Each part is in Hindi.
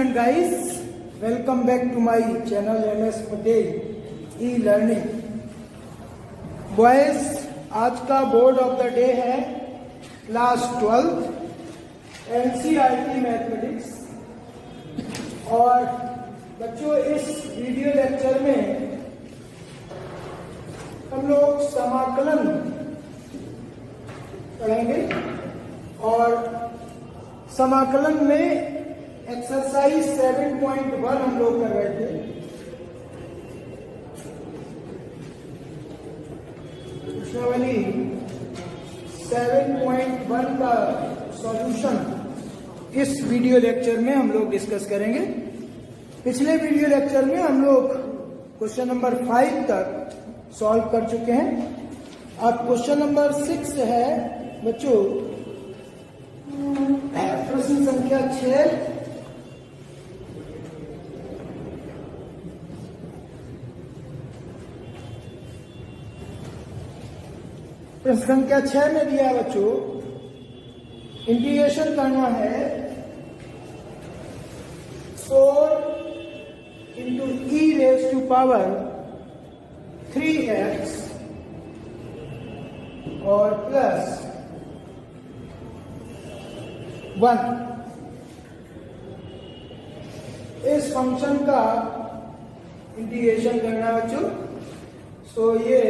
And guys, welcome back to my channel MS Patel e-learning. Boys, आज का बोर्ड ऑफ द डे है क्लास 12 NCERT मैथमेटिक्स। और बच्चों, इस वीडियो लेक्चर में हम लोग समाकलन पढ़ेंगे और समाकलन में एक्सरसाइज 7.1 हम लोग कर रहे थे। प्रश्नावली 7.1 का सॉल्यूशन इस वीडियो लेक्चर में हम लोग डिस्कस करेंगे। पिछले वीडियो लेक्चर में हम लोग क्वेश्चन नंबर 5 तक सॉल्व कर चुके हैं। अब क्वेश्चन नंबर 6 है बच्चों, प्रश्न संख्या 6। प्रश्न संख्या 6 में दिया है बच्चों, इंटीग्रेशन करना है 4 into e raise to power 3x और प्लस 1। इस फंक्शन का इंटीग्रेशन करना है बच्चों। सो ये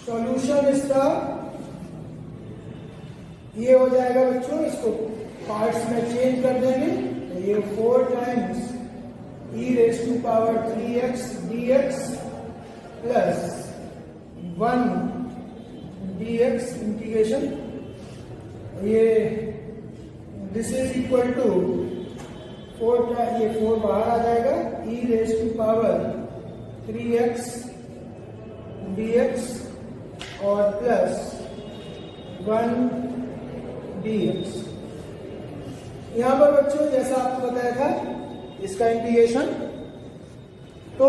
सॉल्यूशन इसका ये हो जाएगा बच्चों। इसको पार्ट्स में चेंज कर देंगे तो ये 4 times e raise to power 3x dx plus 1 dx integration. ये दिस इज इक्वल टू 4, ये 4 बाहर आ जाएगा, e raise to power 3x dx और प्लस 1 dx। यहां पर बच्चों जैसा आपको बताया था इसका इंटीग्रेशन, तो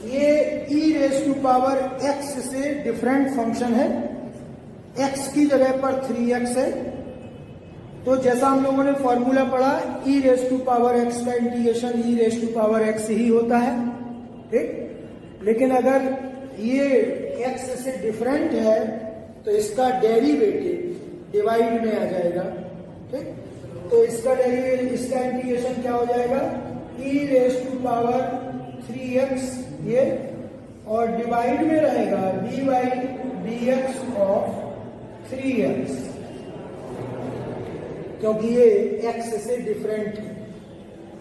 ये e raise to power x से डिफरेंट फंक्शन है। x की जगह पर 3x है, तो जैसा हम लोगों ने फॉर्मूला पढ़ा, e raise to power x का integration e raise to power x ही होता है, ठीक। लेकिन अगर ये x से डिफरेंट है तो इसका डेरिवेटिव डिवाइड में आ जाएगा, ठीक। तो इसका डेरिवेटिव, इसका इंटीग्रेशन क्या हो जाएगा, e raise to power 3x ये, और डिवाइड में रहेगा dy dx ऑफ 3x, क्योंकि ये x से डिफरेंट है,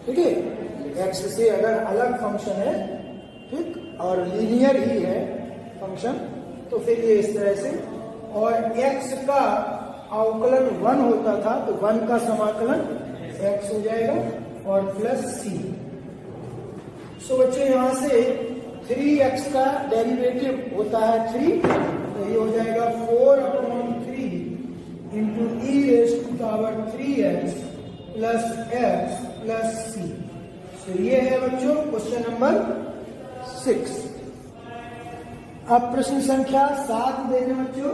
ठीक है। x से अगर अलग फंक्शन है, ठीक, और लीनियर ही है फंक्शन, तो फिर ये इस तरह से, और x का अवकलन 1 होता था तो 1 का समाकलन x हो जाएगा और प्लस c। सो बच्चों यहां से 3x का डेरिवेटिव होता है 3, तो ये हो जाएगा 4/3 into e raise to power 3x plus x plus c। तो ये है बच्चों क्वेश्चन नंबर 6। अब प्रश्न संख्या 7 देखें बच्चों।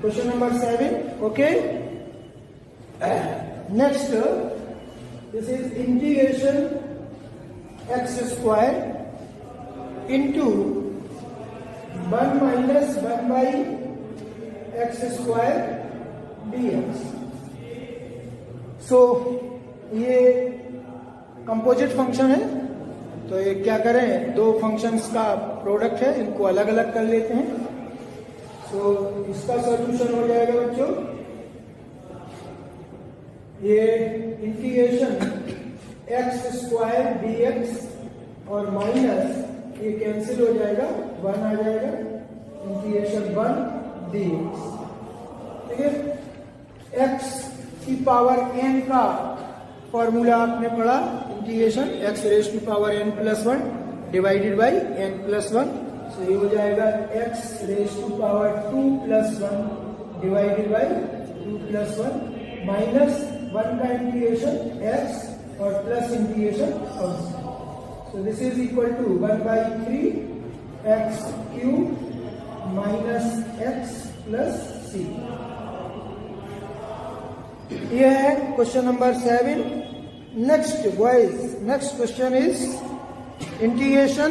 Question number 7, okay. Next, this is integration x square into 1 minus 1 by x square dx। सो ये कंपोजिट फंक्शन है, तो ये क्या करें, दो फंक्शंस का प्रोडक्ट है, इनको अलग अलग कर लेते हैं। तो इसका सॉल्यूशन हो जाएगा बच्चों, ये इंटीग्रेशन x स्क्वायर dx और माइनस ये कैंसिल हो जाएगा, 1 आ जाएगा, इंटीग्रेशन 1 dx, ठीक है। x की पावर n का फॉर्मूला आपने पढ़ा, integration x raise to power n plus 1 divided by n plus 1। So ये हो जाएगा x raise to power 2 plus 1 divided by 2 plus 1 minus 1 का इंटीग्रेशन x और plus integration function. So this is equal to 1/3 x cube minus x plus C. ये है question number 7। Next boys, next question is integration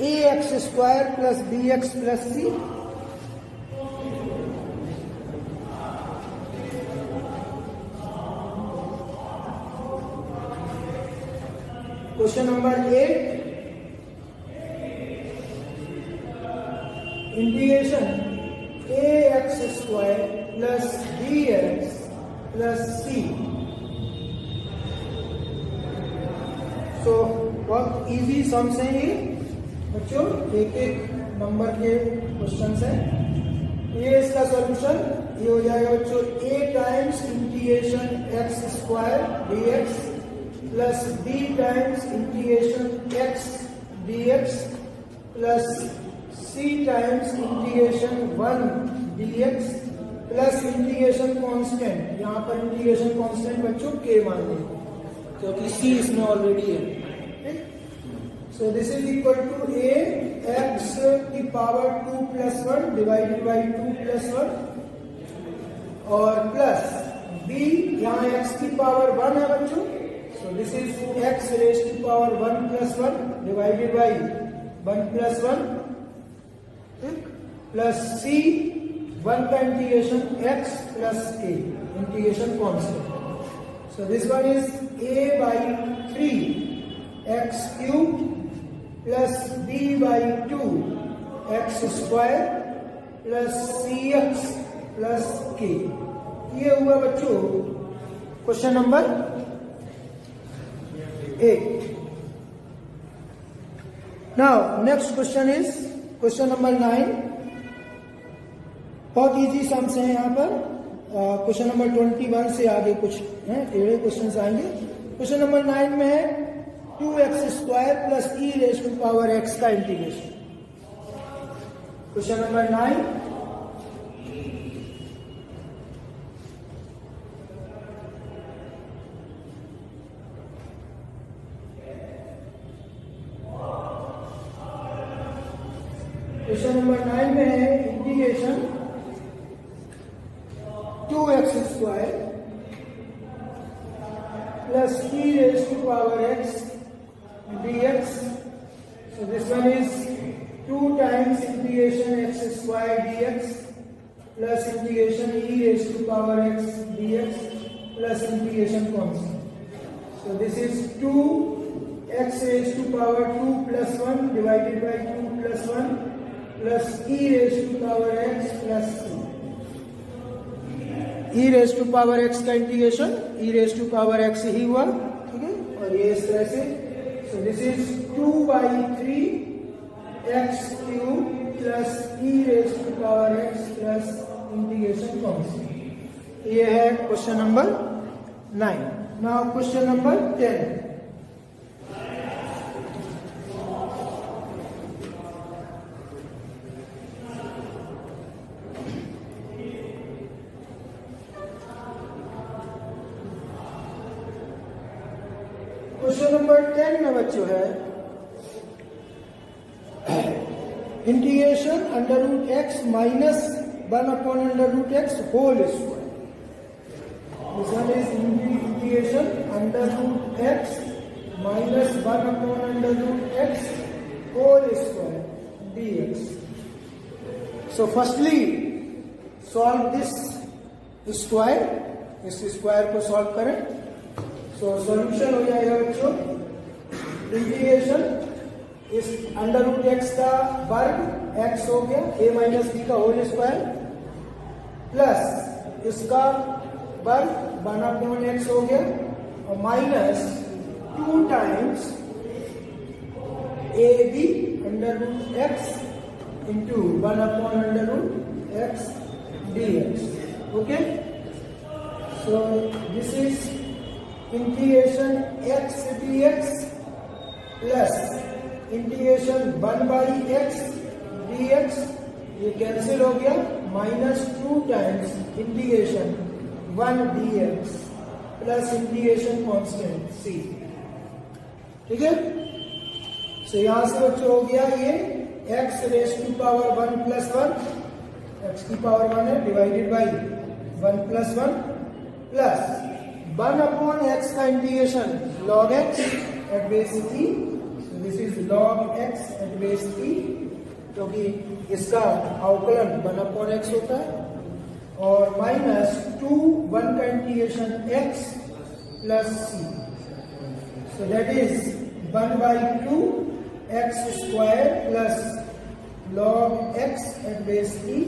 A X square plus B X plus C. Question number 8, integration A X square plus B X plus C. So बहुत इजी सम्स हैं ये बच्चों, एक एक नंबर के क्वेश्चन हैं। ये इसका सॉल्यूशन ये हो जाएगा बच्चों, A times integration x square D X plus B times integration X D X plus C times integration 1 D X plus integration constant. यहाँ पर इंटीग्रेशन कांस्टेंट बच्चों के मान लेंगे क्योंकि सी इसमें ऑलरेडी है। So this is equal to A X की power 2 plus 1 divided by 2 plus 1 और प्लस बी, यहाँ एक्स की पावर 1 है बच्चों। So this is x raise to power 1 plus 1 divided by 1 plus 1 plus C 1 का integration x plus a integration constant. So this one is a by 3 x cube plus b by 2 x square plus cx plus k। ये हुआ बच्चों question number 8। Now next question is question number 9। बहुत इजी सम्स हैं यहाँ पर। क्वेश्चन नंबर 21 से आगे कुछ हैं, टेढ़े क्वेश्चन आएंगे। क्वेश्चन नंबर 9 में है 2x square plus e raise to power x का integration. Question number 9, question number 9 में है integration 2x square plus e raised to power x dx. So this one is 2 times integration x square dx plus integration e raised to power x dx plus integration constant. So this is 2x raised to power 2 plus 1 divided by 2 plus 1 plus e raised to power x plus c. e raised to power x का integration e raised to power x ही हुआ, ठीक है। और ये इस तरह से, so this is 2 by 3 x cube plus e raised to power x plus integration constant. ये है question number 9। Now question number 10। Question number 10 में बच्चों है integration under root x minus 1 upon under root x whole square. This one is integration under root x minus 1 upon under root x whole square dx। So firstly solve this square, इस स्क्वायर को सॉल्व करें। सो सॉल्यूशन हो जाएगा बच्चों, इंटीग्रेशन इस अंडर रूट एक्स का वर्ग एक्स हो गया, ए माइनस बी का होल स्क्वायर प्लस इसका वर्ग 1 अपॉन एक्स हो गया और minus 2 times a b under root x into 1 upon under root x D x. Okay, so this is integration x dx plus integration 1 by x dx, ये कैंसिल हो गया, minus 2 times integration 1 dx plus integration constant c। ठीक है, सो यहां से बच्चों हो गया ये x raise to power 1 plus 1 X की पावर 1 है divided by 1 plus 1 plus 1 upon X का integration log x at base e, this is log x at base e, क्योंकि इसका अवकलन 1 अपॉन एक्स होता है, और माइनस 2 1 का integration x plus c, so that is 1 by 2 x square plus log x at base e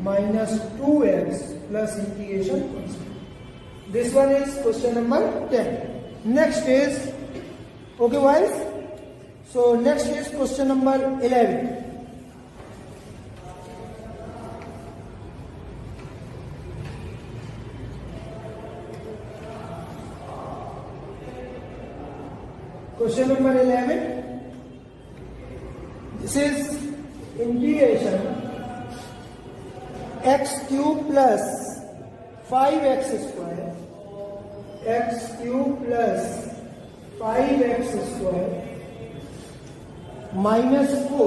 minus 2x plus integration constant. This one is question number 10. Next is, okay guys, so next is question number 11. Question number 11. This is integration x cube plus 5x square, x cube plus 5x square minus 4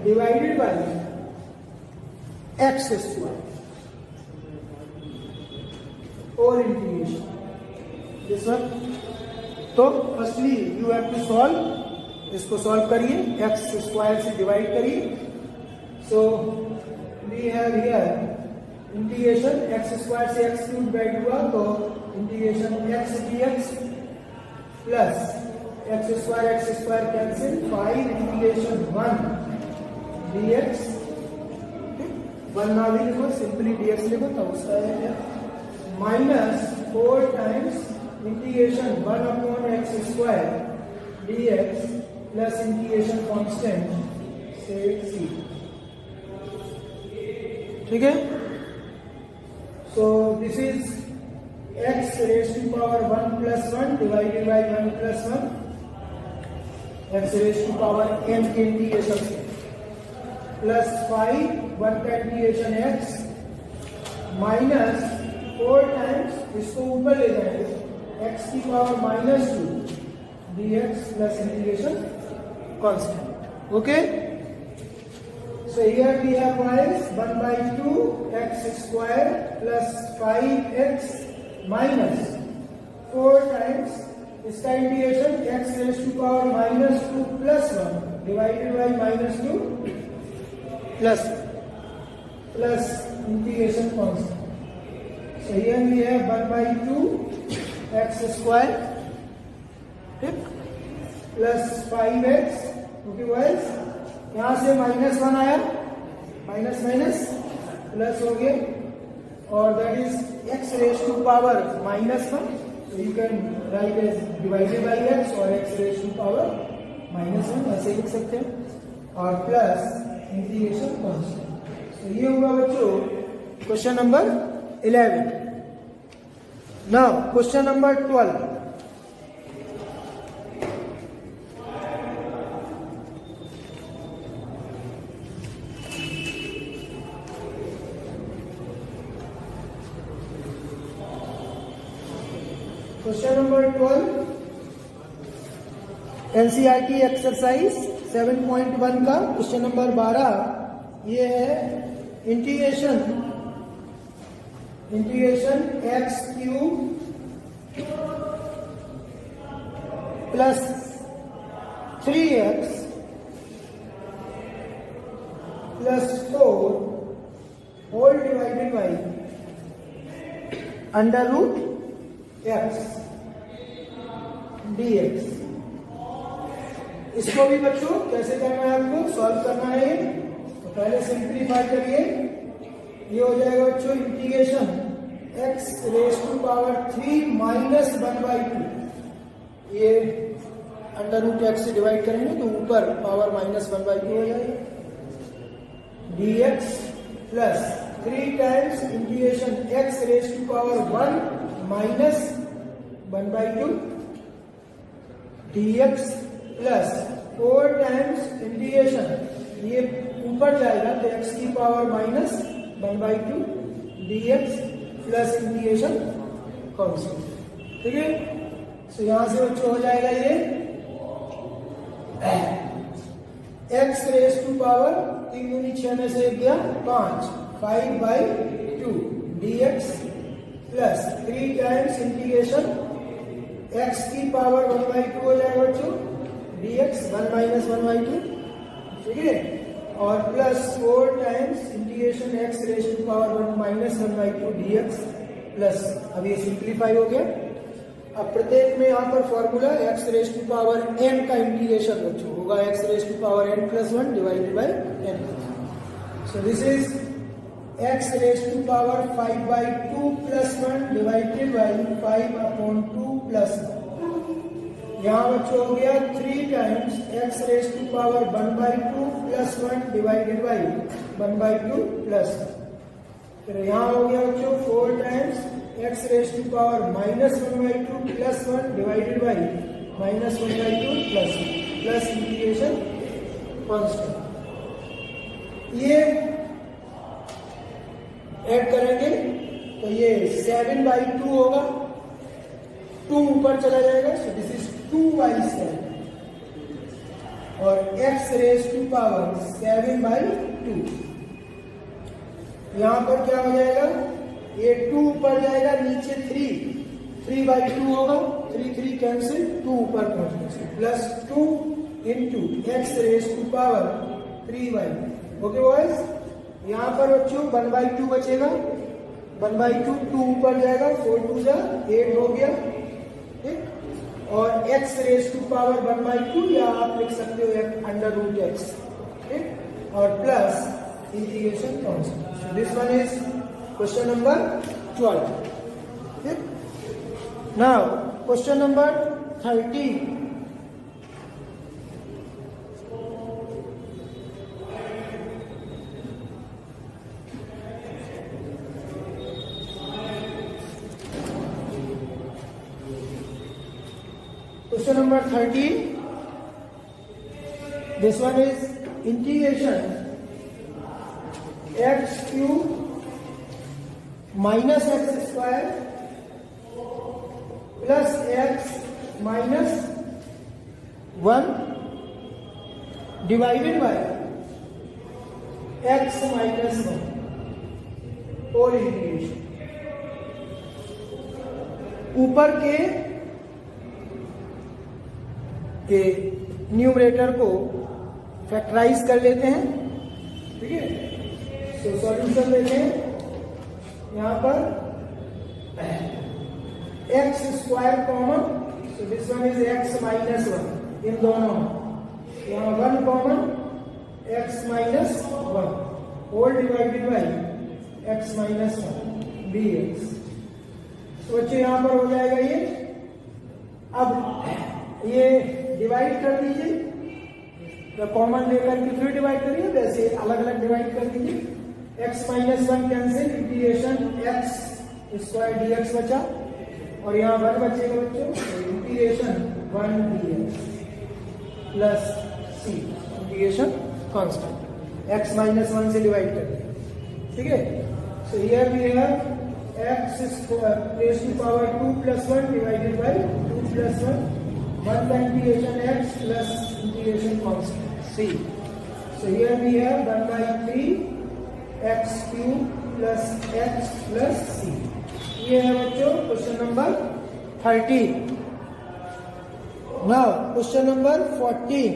divided by x square, or integration. This one. तो firstly you have to solve, इसको सॉल्व करिए, एक्स स्क्वायर से डिवाइड करिए, so we have here integration x square से एक्स क्यूब डिवाइड हुआ तो integration x d x plus x square cancel 5 integration 1 d x, 1 ना भी लिखो, सिंपली डीएक्स लिखो तब उसका है, minus 4 times integration 1 upon x square dx plus integration constant से c, ठीक है। So this is x raise to power 1 plus 1 divided by 1 plus 1, x raise to power n के इंटीग्रेशन से प्लस 5 1 का इंटीग्रेशन x माइनस 4 टाइम्स, इसको ऊपर ले जाएंगे, x की power minus 2 dx plus integration constant, okay. So here we have y is 1 by 2 x square plus 5x minus 4 times इसका integration x raise to power minus 2 plus 1 divided by minus 2 plus integration constant, so here we have 1 by 2 x square, ठीक, प्लस 5x, ओके बॉयज, यहां से -1 आया, माइनस माइनस प्लस हो गया, और that is x raise to power -1, so you can write as divided by x और x रेज टू पावर -1 ऐसे लिख सकते हैं, और प्लस इंटीग्रेशन कांस्टेंट। तो ये होगा बच्चों question number 11। Now question number 12। Question number 12 NCERT exercise 7.1 का क्वेश्चन नंबर 12, ये है integration x cube plus 3x plus 4 whole divided by under root x dx। इसको भी बच्चों कैसे करना है, आपको सॉल्व करना है, तो पहले सिंप्लीफाई करिए, ये हो जाएगा बच्चों integration x raise to power 3 minus 1 by 2, ये अंडर रूट x से डिवाइड करेंगे तो ऊपर पावर -1 बाई 2 हो जाएगा, dx plus 3 times integration x raise to power 1 minus 1 by 2 dx plus 4 times integration, ये ऊपर जाएगा तो x की power -1 by 2 dx plus integration constant, ठीक है। सो यहां से बच्चों हो जाएगा ये एक्स रेस टू पावर 3 दूनी 6 में से 1 गया 5 5/2 dx plus 3 times integration x की पावर 1/2 हो जाएगा बच्चों dx 1 - 1/2, ठीक है, और plus 4 times integration x raise to power 1 - 1/2 dx plus, अब ये सिंप्लीफाई हो गया। अब प्रत्येक में यहाँ पर formula x raise to power n का इंटीग्रेशन बच्चों होगा x raise to power n + 1 divided by n। So this is x raise to power 5/2 + 1 divided by 5/2 + 1। यहाँ बच्चों हो गया 3 times x raise to power 1/2 + 1 divided by 1/2 + 1। फिर यहाँ हो गया बच्चों 4 times x raise to power -1/2 + 1 divided by -1/2 + 1 plus integration constant. ये ऐड करेंगे तो ये 7/2 होगा, 2 ऊपर चला जाएगा, सो दिस इज 2/7 और x रेस टू पावर 7/2। यहां पर क्या हो जाएगा, ये 2 ऊपर जाएगा, नीचे 3/2 होगा, 3 कैंसिल, 2 ऊपर पहुंचने से plus 2 into x raise to power 3/2। Okay boys, यहां पर बच्चों 1/2 बचेगा, 1/2 2 ऊपर जाएगा, 4 2 जा 8 हो गया, ठीक, और x रेस टू पावर 1/2 या आप लिख सकते हो √x, ठीक, और plus integration constant. So this one is question number 12, ठीक। Now question number 13। Question number 13. This one is integration x³ minus x square plus x minus 1 divided by x minus 1 whole integration। ऊपर के न्यूमरेटर को फैक्टराइज कर लेते हैं, ठीक है। तो सॉल्यूशन लेते हैं, यहां पर x square common, so this one is x minus 1 इन दोनों, यहां 1 कॉमन, x minus 1 whole divided by x minus 1 dx। तो बच्चे यहां पर हो जाएगा ये, अब ये डिवाइड कर दीजिए, तो कॉमन लेकर के फिर डिवाइड करिए, वैसे अलग अलग डिवाइड कर दीजिए। x minus 1 cancel, integration x square dx बचा, और यहाँ 1 बचेगा बच्चों, integration 1 dx plus c integration constant, x minus 1 से डिवाइड कर दिया, ठीक है। So here we have x raise to power 2 + 1 divided by 2 + 1 का integration x plus integration constant c. So here we have 1/3 x³ plus x plus c. ये है बच्चों question number 13। Now question number 14।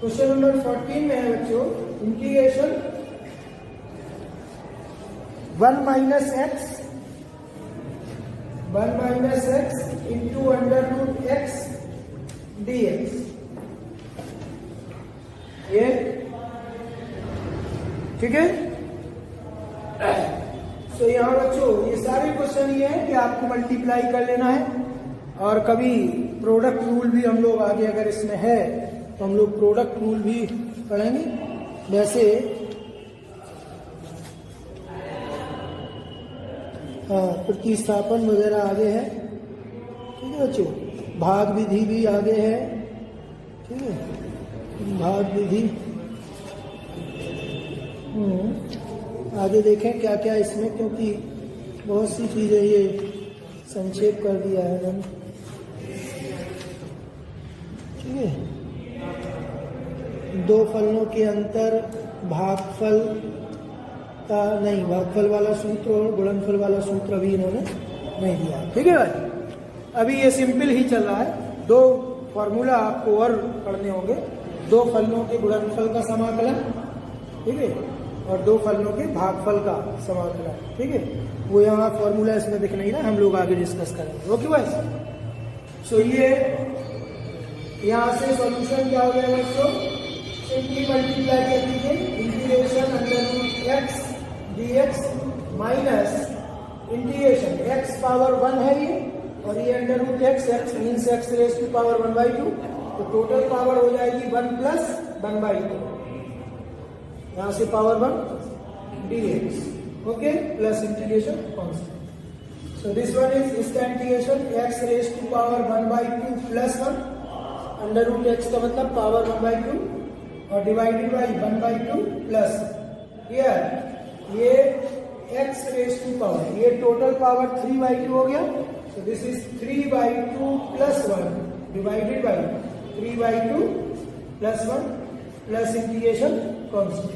Question number 14 में है बच्चों, integration 1 minus x into √x dx। ये ठीक है। तो यहाँ बच्चों ये सारे क्वेश्चन ये है कि आपको मल्टीप्लाई कर लेना है, और कभी प्रोडक्ट रूल भी हम लोग आगे अगर इसमें है तो हम लोग प्रोडक्ट रूल भी पढ़ेंगे। वैसे प्रतिस्थापन वगैरह आगे है, ठीक है। है बच्चों, भाग विधि भी आगे है, ठीक है, भाग विधि। आगे देखें क्या क्या इसमें, क्योंकि बहुत सी चीजें ये संक्षेप कर दिया है मैंने, ठीक है। दो फलनों के अंतर, भागफल का नहीं, भागफल वाला सूत्र और गुणनफल वाला सूत्र अभी इन्होंने नहीं दिया, ठीक है भाई। अभी ये सिंपल ही चल रहा है। दो फॉर्मूला आपको और पढ़ने होंगे, दो फलनों के गुणनफल का समाकलन, ठीक है, और दो फलनों के भागफल का समाकलन, ठीक है। वो यहाँ फॉर्मूला इसमें दिख नहीं रहा, हम लोग आगे डिस्कस करेंगे, ओके भाई। सो ये यहाँ से सॉल्यूशन क्या हो गया बच्चों, सिंपली मल्टीप्लाई कर दीजिए, integration under root x dx minus integration x power 1 है ये, और ये under root x, x means x raise to power 1/2, तो टोटल पावर हो जाएगी 1 प्लस 1/2, यहाँ से power 1 dx, okay, plus integration constant. So this one is इसका integration x raise to power 1/2 plus 1, under root x का मतलब पावर 1/2 और डिवाइडेड बाई 1/2 प्लस हियर ये x रेज टू पावर, ये टोटल पावर 3/2 हो गया, so this is 3/2 plus 1 divided by 3/2 plus 1 plus integration constant.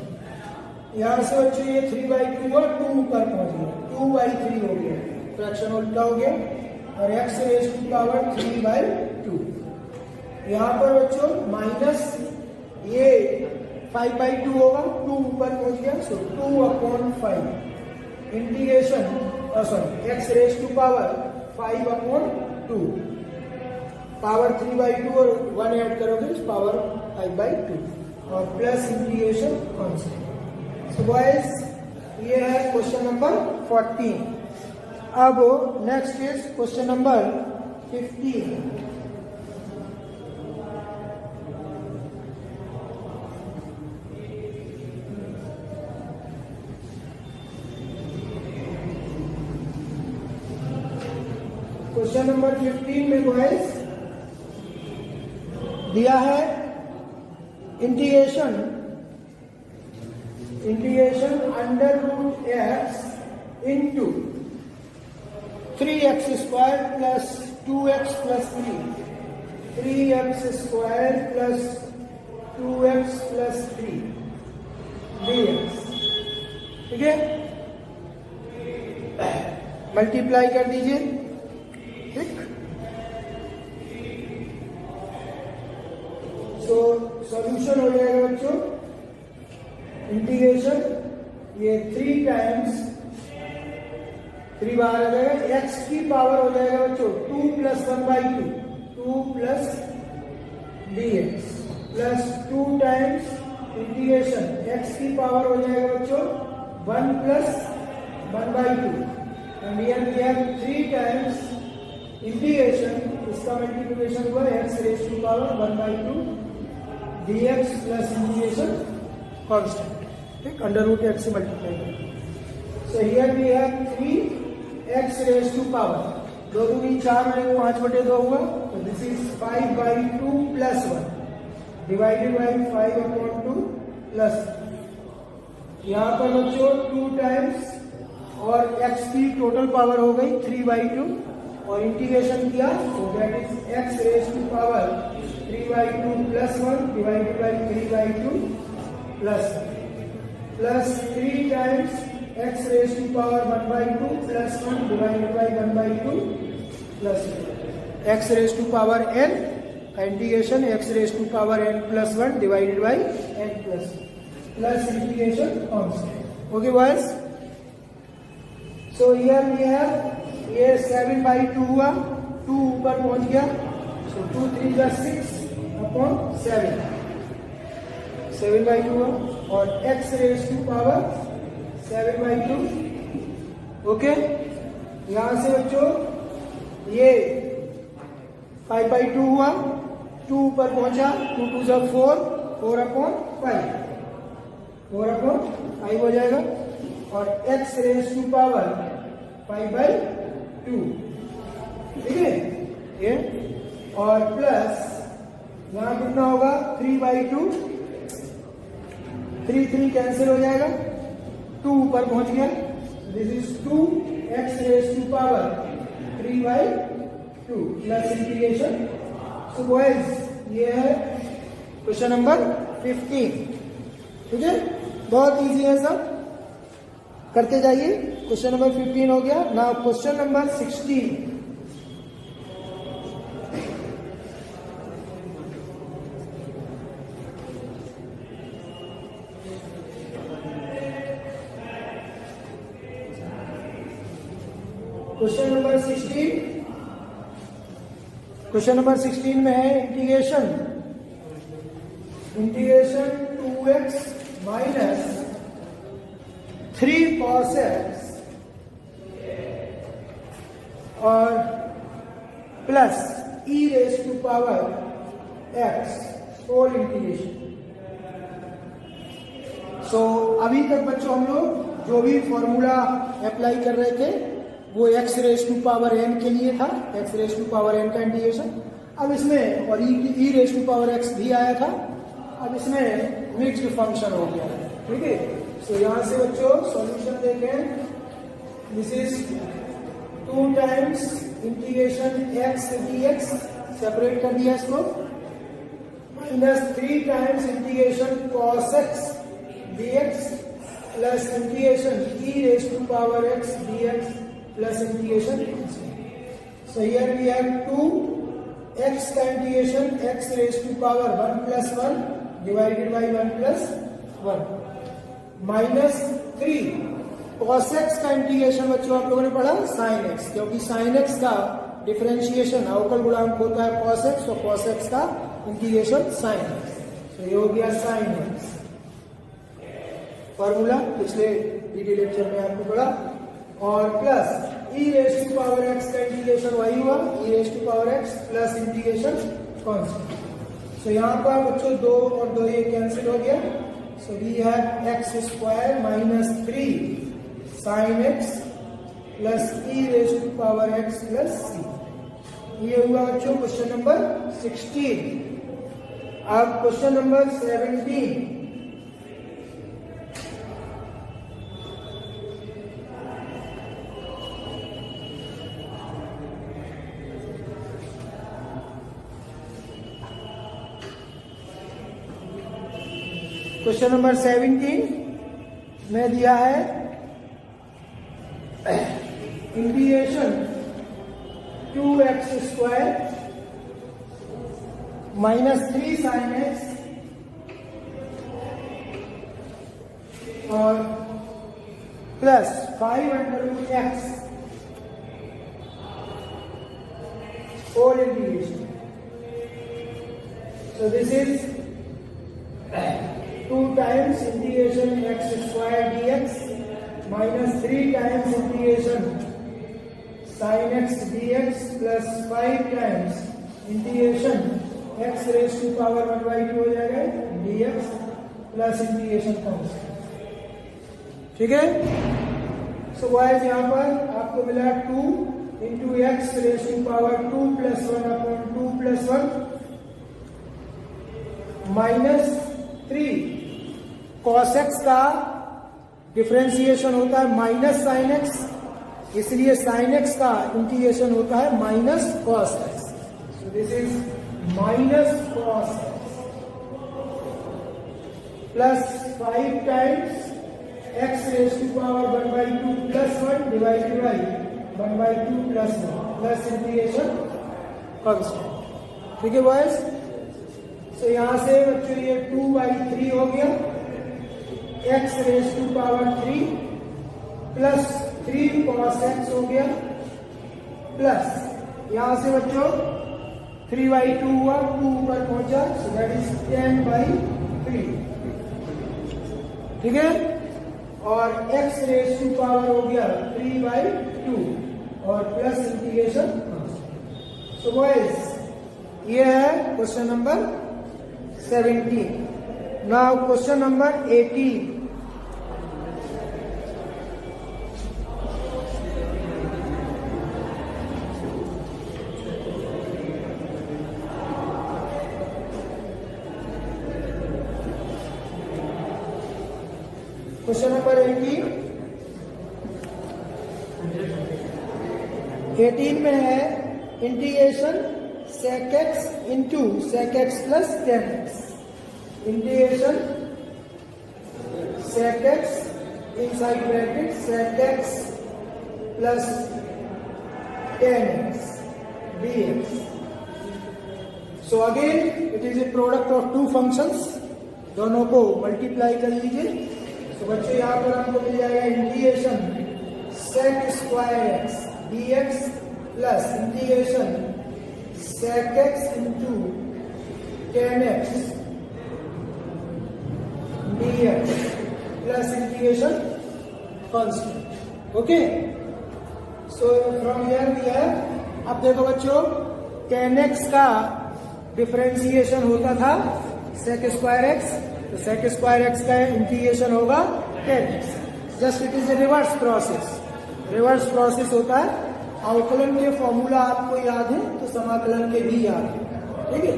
यहाँ से बच्चों ये 3/2 और 2 ऊपर पहुंच गया, 2/3 हो गया, फ्रैक्शन उल्टा हो गया, और x रेज टू पावर 3/2। यहाँ पर बच्चों माइनस ये 5/2 होगा, 2 ऊपर पहुंच गया, so 2/5 integration sorry x raise to power 5/2, power 3/2 और 1 ऐड करोगे पावर 5/2 और plus integration constant. So boys ये है क्वेश्चन नंबर 14। अब next is question number 15। Question number 15 में बॉयज दिया है integration under root x into 3x square plus 2x प्लस 3x square plus 2x plus 3 dx, ठीक है, मल्टीप्लाई कर दीजिए, ठीक। सो सॉल्यूशन हो जाएगा बच्चों, इंटीग्रेशन ये 3 टाइम्स 3 बार आ जाएगा, x की पावर हो जाएगा बच्चों 2 plus 1/2, 2 plus dx plus 2 times integration x की पावर हो जाएगा बच्चों 1 plus 1/2, and here we have 3 times integration, इसका मल्टीप्लिकेशन हुआ x raise to power 1/2 dx plus integration constant, ठीक, अंडर रूट x से मल्टीप्लाई करें। So here we have 3x raise to power 2 दूनी 4 में 5/2 हुआ, तो this is 5/2 plus 1 divided by 5/2 plus, यहाँ पर बच्चों 2 टाइम्स और x की टोटल पावर हो गई 3/2 और इंटीग्रेशन किया, तो that is x raise to power 3/2 plus 1 divided by 3/2 plus 3 times x raise to power 1/2 plus 1 divided by 1/2 plus x raise to power n का integration x raise to power n plus 1 divided by n plus integration constant, okay boys. So here we have ये 7/2 हुआ, 2 ऊपर पहुंच गया, सो 2 3 6/7 7/2 हुआ, और x raise to power 7/2, okay. यहां से बच्चों ये 5/2 हुआ, 2 ऊपर पहुंचा, 2 2 जा 4, 4/5 4/5 हो जाएगा, और x रेज टू पावर 5/2, ठीक है। ये, और प्लस यहाँ कितना होगा 3/2, 3 कैंसिल हो जाएगा, 2 ऊपर पहुंच गया, this is 2x raise to power 3/2 plus integration. So boys ये है क्वेश्चन नंबर 15। ठीक है, बहुत इजी है सब, करते जाइए। क्वेश्चन नंबर 15 हो गया। Now question number 16। Question number 16 में है integration 2x minus 3 cos x और plus e raise to power x whole integration. So अभी तक बच्चों हम लोग जो भी फॉर्मूला अप्लाई कर रहे थे वो x raise to power n के लिए था, x raise to power n का इंटीग्रेशन। अब इसमें और e raise to power x भी आया था, अब इसमें मिक्स्ड फंक्शन हो गया है। ठीक है, सो यहां से बच्चों सॉल्यूशन देखें, this is 2 times integration x dx, separate कर दिया इसको, minus 3 times integration cos x dx plus integration e raise to power x dx plus integration. So here we have 2x का integration x raise to power 1 plus 1 divided by 1 plus 1 minus 3 cos x का इंटीग्रेशन बच्चों आप लोगों ने पढ़ा sin x, क्योंकि sin x का डिफरेंशिएशन अवकल गुणांक होता है cos x, तो cos x का इंटीग्रेशन sin x। तो ये हो गया sin x फॉर्मूला, पिछले पीडी लेक्चर में आपको पढ़ा, और plus e raise to power x का इंटीग्रेशन वही हुआ e raise to power x plus integration constant. So यहाँ पर बच्चों 2 और 2 ये कैंसिल हो गया, so we have x square minus 3 sin x plus e raise to power x plus c। ये हुआ बच्चों क्वेश्चन नंबर 16। अब क्वेश्चन नंबर 17। क्वेश्चन नंबर 17 में दिया है integration 2x square minus 3 sin x और plus 5/x whole integration. So this is 2 times integration x square dx minus 3 times integration sin x dx plus 5 times integration x raised to power 1/2 हो जाएगा dx plus integration कांस्टेंट। ठीक है, सो बॉयज यहाँ पर आपको मिला 2 into x raised to power 2 plus 1 upon 2 plus 1 minus 3 cos x का डिफरेंशिएशन होता है माइनस साइन x, इसलिए साइन x का इंटीग्रेशन होता है माइनस cos x। सो दिस इज minus cos x plus 5 times x raise to power 1/2 plus 1 divided by 1/2 plus 1 plus integration constant. ठीक है बॉयज, सो यहां से बच्चों ये 2/3 हो गया, x raise to power 3 plus 3 cos x हो गया, प्लस यहां से बच्चों 3/2 हुआ, 2 ऊपर पहुंचा, सो दैट इज 10/3। ठीक है, और x रेज टू पावर हो गया 3/2 और प्लस इंटीग्रेशन। सो बॉयज ये है question number 17। Now question number 18। Question number 18 में है integration sec x into sec x plus tan x. Integration sec x inside bracket sec x plus tan x dx. So again it is a product of two functions. दोनों को मल्टीप्लाई कर लीजिए. तो बच्चों यहाँ पर आपको मिल जाएगा integration sec square x dx plus integration sec x into tan x dx plus integration constant. Okay, so from here we have, अब देखो बच्चों tan x का डिफरेंशिएशन होता था sec स्क्वायर x, तो sec स्क्वायर x का इंटीग्रेशन होगा tan x. Just it is a reverse process. Reverse process होता है. अवकलन के फॉर्मूला आपको याद है तो समाकलन के भी याद है. ठीक है,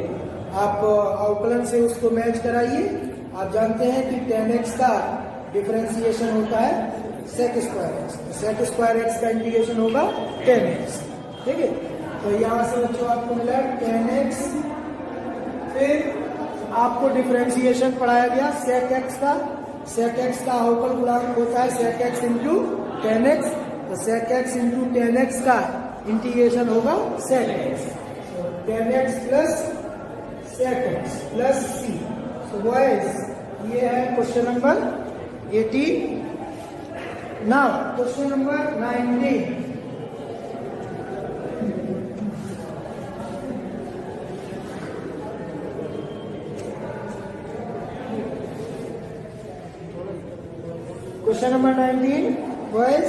आप अवकलन से उसको मैच कराइए. आप जानते हैं कि tan x का डिफरेंशिएशन होता है sec square x, sec square x का इंटीग्रेशन होगा tan x. ठीक है, तो यहां से बच्चों आपको मिला tan x. फिर आपको डिफरेंशिएशन पढ़ाया गया sec x का. sec x का अवकल गुणांक होता है sec x into tan x, तो sec x into tan x का इंटीग्रेशन होगा sec x. tan x plus sec x plus c. सो बॉयज ये है question number 18. Now question number 19. Question number 19 was,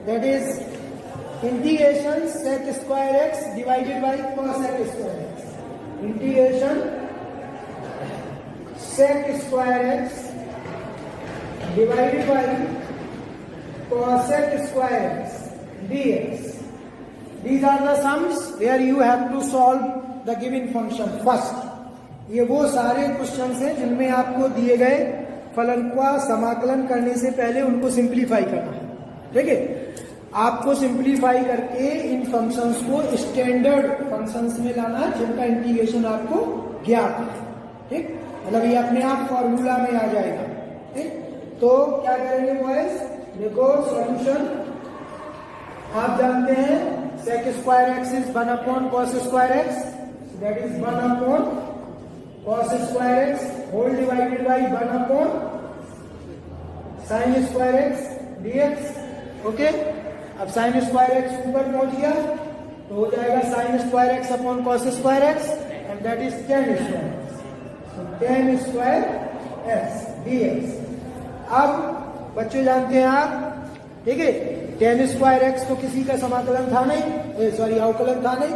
that is integration sec square x divided by cosec square x. Integration sec square x divided by cosec square x dx. These are the sums where you have to solve the given function first. ये वो सारे क्वेश्चंस हैं जिनमें आपको दिए गए फलन का समाकलन करने से पहले उनको सिंप्लीफाई करना है. ठीक है, आपको सिंप्लीफाई करके इन फंक्शंस को स्टैंडर्ड फंक्शंस में लाना है जिनका इंटीग्रेशन आपको ज्ञात है. ठीक, मतलब ये अपने आप फॉर्मूला में आ जाएगा. ठीक, तो क्या करेंगे बॉयज, देखो सॉल्यूशन आप जानते हैं sec square x is 1 upon cos square x, that is 1 upon cos square x whole divided by 1 upon sin square x dx. Okay, अब sin स्क्वायर एक्स ऊपर पहुंच गया तो हो जाएगा sin square x upon cos square x and that is tan square x. So tan square x dx. अब बच्चे जानते हैं आप, ठीक है, tan स्क्वायर एक्स तो किसी का समाकलन था नहीं, सॉरी अवकलन था नहीं.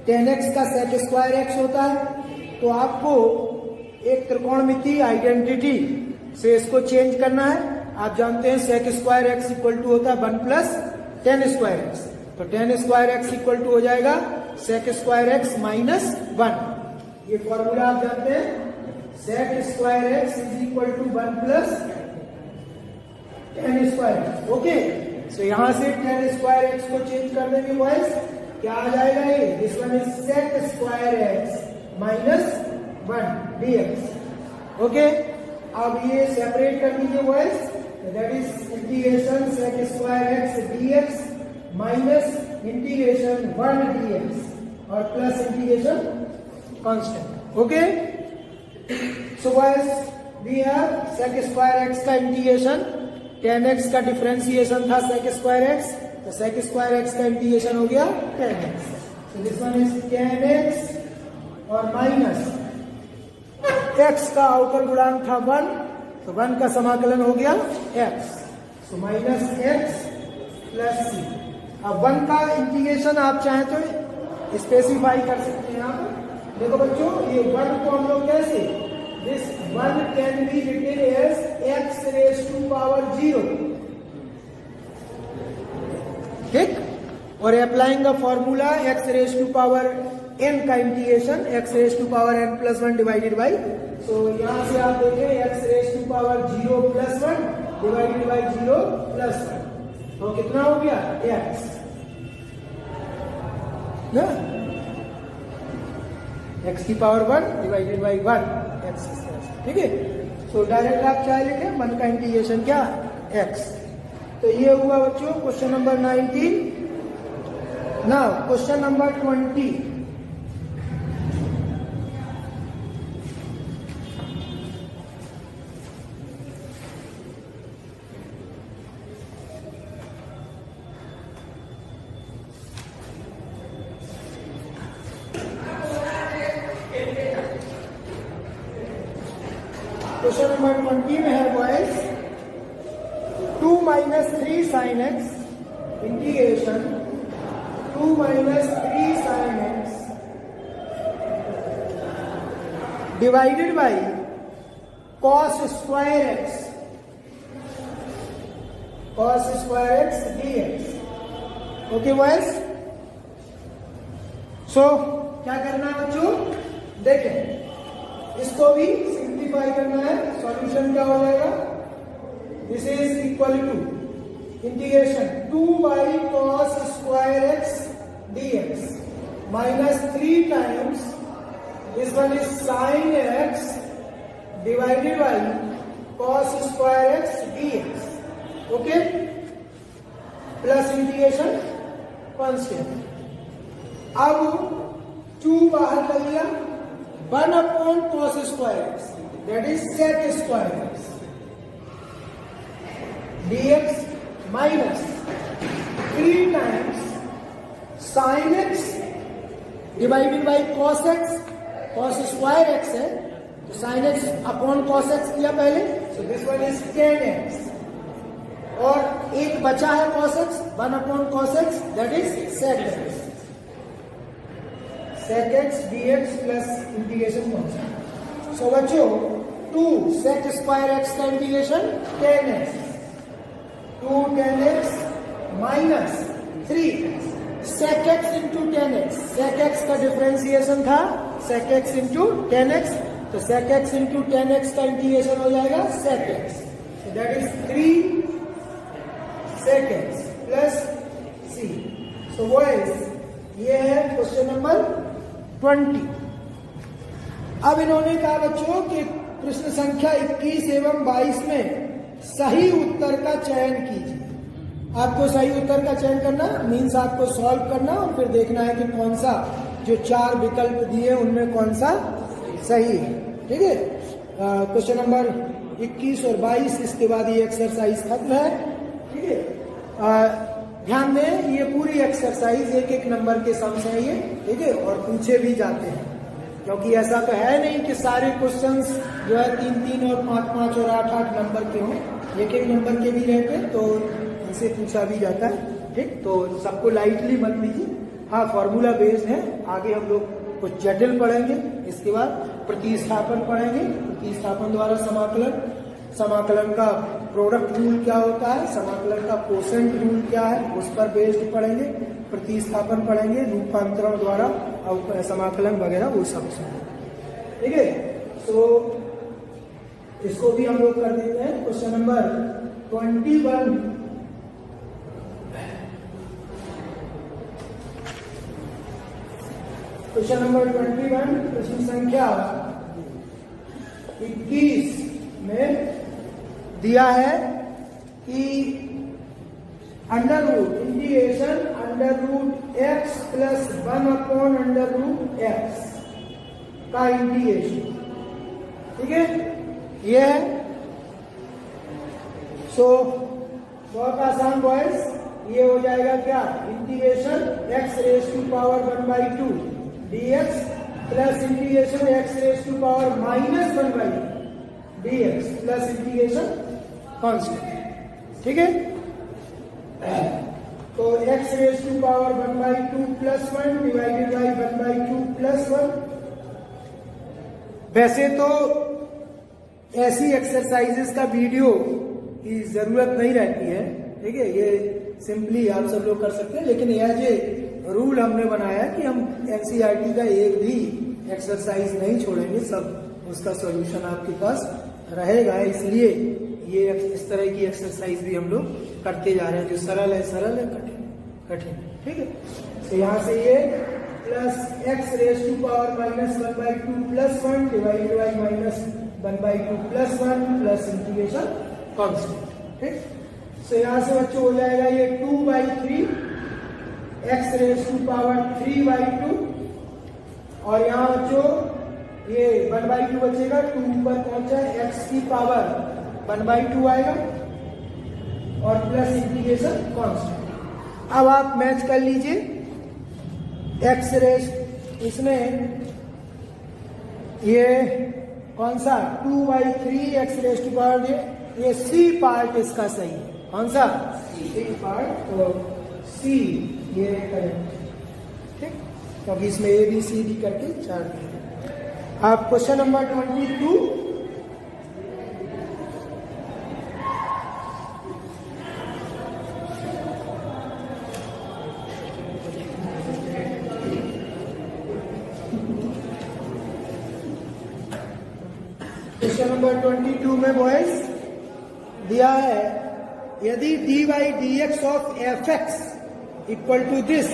tan x का sec स्क्वायर एक्स होता है. तो आपको एक त्रिकोणमितीय आइडेंटिटी से इसको चेंज करना है. आप जानते हैं sec square x equal to होता है 1 प्लस tan स्क्वायर एक्स. तो tan square x equal to हो जाएगा sec स्क्वायर एक्स माइनस 1. ये फॉर्मूला आप जानते हैं, sec square x is equal to 1 plus tan square x. Okay, so यहां से tan स्क्वायर एक्स को चेंज कर देंगे बॉयज. क्या आ जाएगा ये, this one is sec square x minus 1 dx. Okay, अब ये सेपरेट कर दीजिए boys, that is integration sec square x dx minus integration 1 dx और plus integration constant. Okay, so boys we have sec square x का इंटीग्रेशन, tan x का डिफरेंशिएशन था sec स्क्वायर एक्स, तो sec स्क्वायर एक्स का इंटीग्रेशन हो गया tan x. सो this one is tan x और माइनस x का अवकल गुणांक था 1, तो 1 का समाकलन हो गया x. So minus x plus c. अब 1 का इंटीग्रेशन आप चाहें तो स्पेसिफाई कर सकते हैं. आप देखो बच्चों, ये 1 को हम लोग कैसे, this 1 can be written as x raise to power 0. ठीक, और applying the formula x raise to power n का integration x raise to power n plus 1 divided by so यहां से आप देखें x raise to power 0 plus 1 divided by 0 plus 1, तो कितना हो गया x ना, x की पावर 1 डिवाइडेड बाई 1 x, ठीक है। सो डायरेक्ट आप क्या लिखें, 1 का इंटीग्रेशन क्या x। तो ये हुआ बच्चों question number 19। Now question number 20। Question number 20 में है boys 2 minus 3 sine x integration 2 minus 3 sine x divided by cos square x D x. Okay boys, so क्या करना है बच्चों, देखें इसको भी सिंप्लीफाई करना है। सॉल्यूशन क्या हो जाएगा, this is equal to integration 2 by cos square x D x minus 3 times this one is sine x divided by cos square x D x. Okay, plus integration constant. अब 2 बाहर कर लिया, 1 upon cos square x that is sec square x dx minus 3 times sine x divided by cos x, cos square x है तो sine x upon cos x किया पहले, so this one is tan x, और एक बचा है cos x, 1 upon cos x that is sec x, sec x dx plus integration constant. So बच्चों 2 sec स्क्वायर x का integration 10x, 2 10x minus 3 sec x into 10x, sec x का डिफरेंशिएशन था sec x इंटू 10x, तो sec x इंटू 10x का इंटीग्रेशन हो जाएगा sec x, so that is 3 sec x plus c। So boys ये है क्वेश्चन नंबर 20। अब इन्होंने कहा बच्चों कि प्रश्न संख्या 21 एवं 22 में सही उत्तर का चयन कीजिए। आपको सही उत्तर का चयन करना मीन्स आपको सॉल्व करना और फिर देखना है कि कौन सा जो 4 विकल्प दिए उनमें कौन सा सही है, ठीक है। क्वेश्चन नंबर 21 और 22, इसके बाद ये एक्सरसाइज खत्म है, ठीक है। ध्यान दें ये पूरी एक्सरसाइज 1-1 नंबर के सम्स है ये, ठीक है, और पूछे भी जाते हैं, क्योंकि ऐसा तो है नहीं कि सारे क्वेश्चंस जो है 3-3 और 5-5 और 8-8 नंबर के हों, 1-1 नंबर के भी रहते हैं तो इनसे पूछा भी जाता है, ठीक। तो सबको लाइटली मत लीजिए। हाँ, फॉर्मूला बेस्ड है, आगे हम लोग कुछ जटिल पढ़ेंगे, इसके बाद प्रतिस्थापन पढ़ेंगे, प्रतिस्थापन द्वारा समाकलन, समाकलन का प्रोडक्ट रूल क्या होता है, समाकलन का कोसेंट रूल क्या है, उस पर बेस्ड पढ़ेंगे, प्रतिस्थापन पढ़ेंगे, रूपांतरण द्वारा समाकलन वगैरह वो सब, ठीक है। सो इसको भी हम लोग कर देते हैं। क्वेश्चन नंबर 21, क्वेश्चन नंबर 21 प्रश्न संख्या 21 में दिया है कि under root integration under root x plus 1 upon under root x का इंटीग्रेशन, ठीक है, ये है। सो बहुत आसान बॉयज, ये हो जाएगा क्या, integration x raise to power 1/2 dx plus integration x raise to power minus 1/2 dx plus integration constant, ठीक है। तो x raise to power 1/2 plus 1 divided by 1/2 plus 1। वैसे तो ऐसी एक्सरसाइजेस का वीडियो की जरूरत नहीं रहती है, ठीक है, ये सिंपली आप सब लोग कर सकते हैं, लेकिन यह जो रूल हमने बनाया कि हम एनसीईआरटी का एक भी एक्सरसाइज नहीं छोड़ेंगे, सब उसका सॉल्यूशन आपके पास रहेगा। इसलिए ये इस तरह की एक्सरसाइज भी हम लोग करते जा रहे हैं, जो सरल है कठिन कठिन, ठीक है। तो यहाँ से ये plus x raise to power minus 1/2 plus 1 divided by minus 1/2 plus 1 plus integration constant, ठीक। तो यहाँ से बच्चों हो जाएगा ये 2/3 एक्स रेज टू पावर 3/2, और यहाँ बच्चों ये 1/2 बचेगा, 2 ऊपर पहुंचा, एक्स की पावर 1/2 आएगा और प्लस इंटीग्रेशन कांस्टेंट। अब आप मैच कर लीजिए एक्स रेज, इसमें ये कौन सा 2/3 एक्स रेज की पावर दे, ये सी पार्ट इसका सही है, कौन सा सी पार्ट, तो सी ये करेक्ट, ठीक, क्योंकि इसमें ए बी सी डी करके 4 दिए। आप क्वेश्चन नंबर 22 क्वेश्चन नंबर 22 में बॉयज दिया है, यदि d by d x of f x equal to this,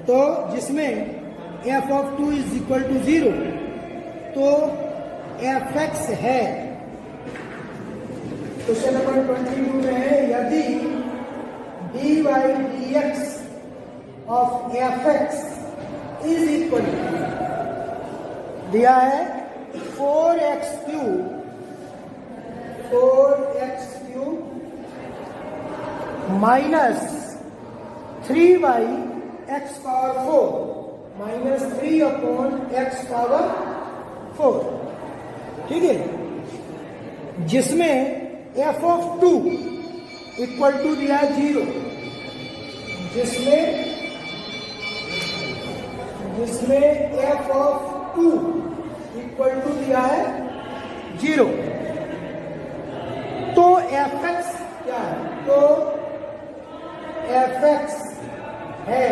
तो जिसमें f of 2 is equal to 0, तो एफ एक्स है। क्वेश्चन नंबर 22 में है, यदि d by d x of f x is equal to, दिया है 4x³ minus 3/x power 4 minus 3/x power 4, ठीक है, जिसमें f ऑफ 2 इक्वल टू दिया 0, जिसमें f ऑफ 2 इक्वल टू दिया है 0, तो एफ एक्स क्या है, तो एफ एक्स है।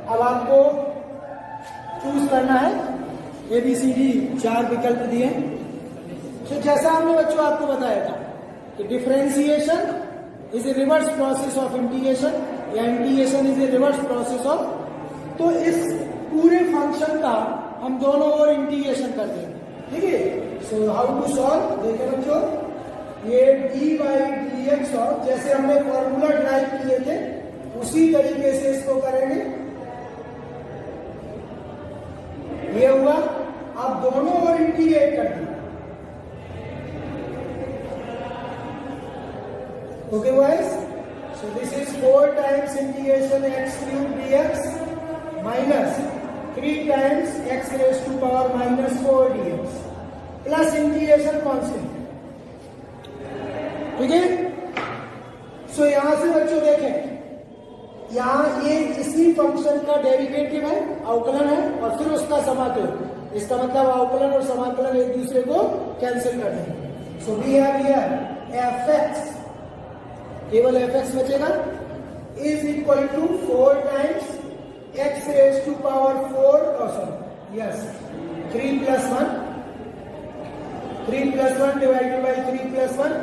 अब आपको चूज करना है, ए बी सी डी 4 विकल्प दिए। तो जैसा हमने बच्चों आपको बताया था कि differentiation is a reverse process of integration, या integration is a reverse process of, तो इस पूरे फंक्शन का हम दोनों ओर इंटीग्रेशन करते हैं, ठीक है। सो हाउ टू सॉल्व, देखें बच्चों, ये D by d x of, जैसे हमने फॉर्मूला ड्राइव किए थे उसी तरीके से इसको करेंगे, ये हुआ। अब दोनों ओर इंटीग्रेट कर दिया, okay boys. So this is 4 times integration x³ dx minus 3 times x raise to power minus 4 dx plus integration constant, ठीक है। सो यहां से बच्चों देखें, यहां ये इसी फंक्शन का डेरिवेटिव है, अवकलन है, और फिर उसका समाकलन, इसका मतलब अवकलन और समाकलन एक दूसरे को कैंसिल कर देंगे। So we have here f x, केवल एफ एक्स बचेगा, is equal to 4 times x raise to power 4, yes 3 plus 1 divided by 3 plus 1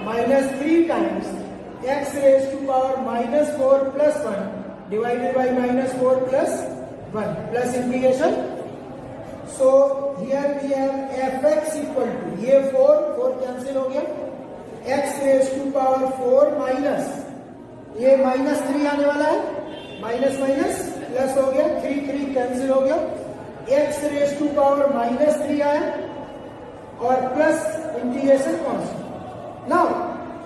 minus 3 times x raise to power minus 4 plus 1 divided by minus 4 plus 1 plus integration. So here we have f x equal to, ये 4 कैंसिल हो गया, x raise to power 4 minus, ये माइनस 3 आने वाला है, माइनस माइनस प्लस हो गया, 3 कैंसिल हो गया, x raise to power minus 3 आया और plus integration constant. Now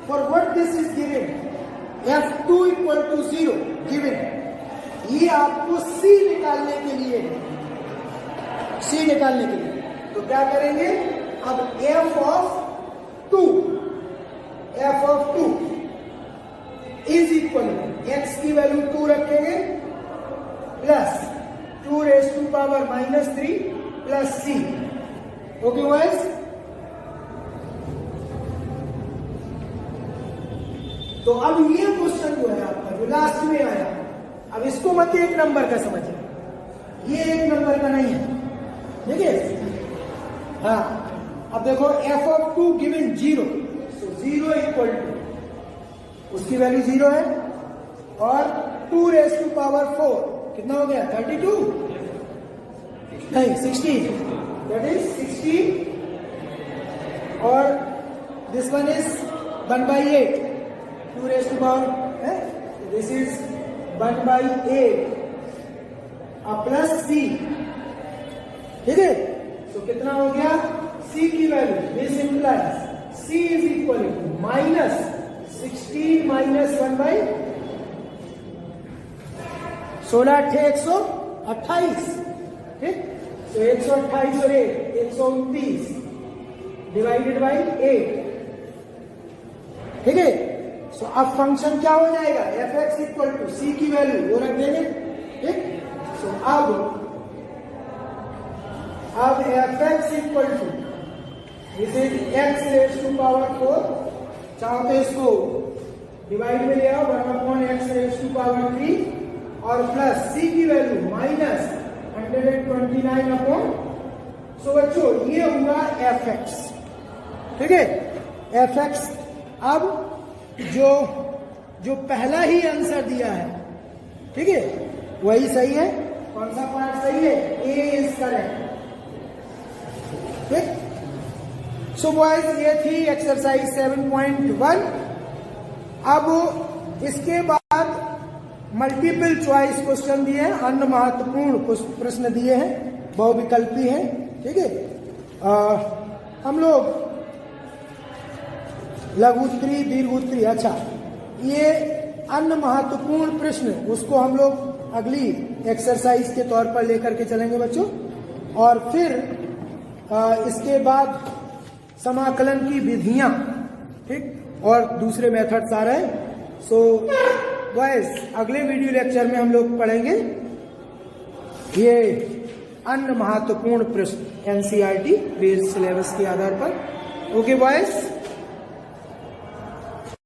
for what this is given, f2 equal to 0 given, ये आपको c निकालने के लिए, तो क्या करेंगे, अब f of 2 is equal x की वैल्यू 2 रखेंगे plus 2 raise to power minus 3 plus c, okay boys. तो अब ये क्वेश्चन जो है आपका, जो लास्ट में आया, अब इसको मत 1 नंबर का समझिए, ये 1 नंबर का नहीं है, ठीक है। हाँ, अब देखो f of 2 given 0, so 0 equal to उसकी वैल्यू 0 है और 2 रेज टू पावर 4 कितना हो गया 32 नहीं 16, दैट इज 16 और this one is 1/8 2 raise to power this is 1/8 plus c, ठीक है। तो कितना हो गया c की value, this implies c is equal to minus 16 minus 1/16 128, ठीक। तो 128 और 8 129 डिवाइडेड बाई 8, ठीक है। सो अब फंक्शन क्या हो जाएगा f x equal to c की वैल्यू वो रख देंगे, ठीक। सो अब f x equal to this is x raise to power 4, चाहो तो इसको डिवाइड में ले आओ 1/x रेज टू पावर 3 और प्लस सी की वैल्यू माइनस 129 सो बच्चों ये हुआ एफ एक्स, ठीक है। एफ एक्स अब जो पहला ही आंसर दिया है, ठीक है, वही सही है। कौन सा पार्ट सही है, ए इज करेक्ट, ठीक। सो बॉयज ये थी एक्सरसाइज 7.1। अब इसके बाद मल्टीपल चॉइस क्वेश्चन दिए हैं, अन्य महत्वपूर्ण प्रश्न दिए हैं, बहुविकल्पी है, ठीक है। हम लोग लघुत्तरी दीर्घोत्तरी, अच्छा ये अन्य महत्वपूर्ण प्रश्न उसको हम लोग अगली एक्सरसाइज के तौर पर लेकर के चलेंगे बच्चों। और फिर इसके बाद समाकलन की विधियां, ठीक, और दूसरे मेथड्स आ रहे हैं। सो बॉयज अगले वीडियो लेक्चर में हम लोग पढ़ेंगे ये अन्य महत्वपूर्ण प्रश्न एनसीईआरटी बेस्ड सिलेबस के आधार पर। Okay boys.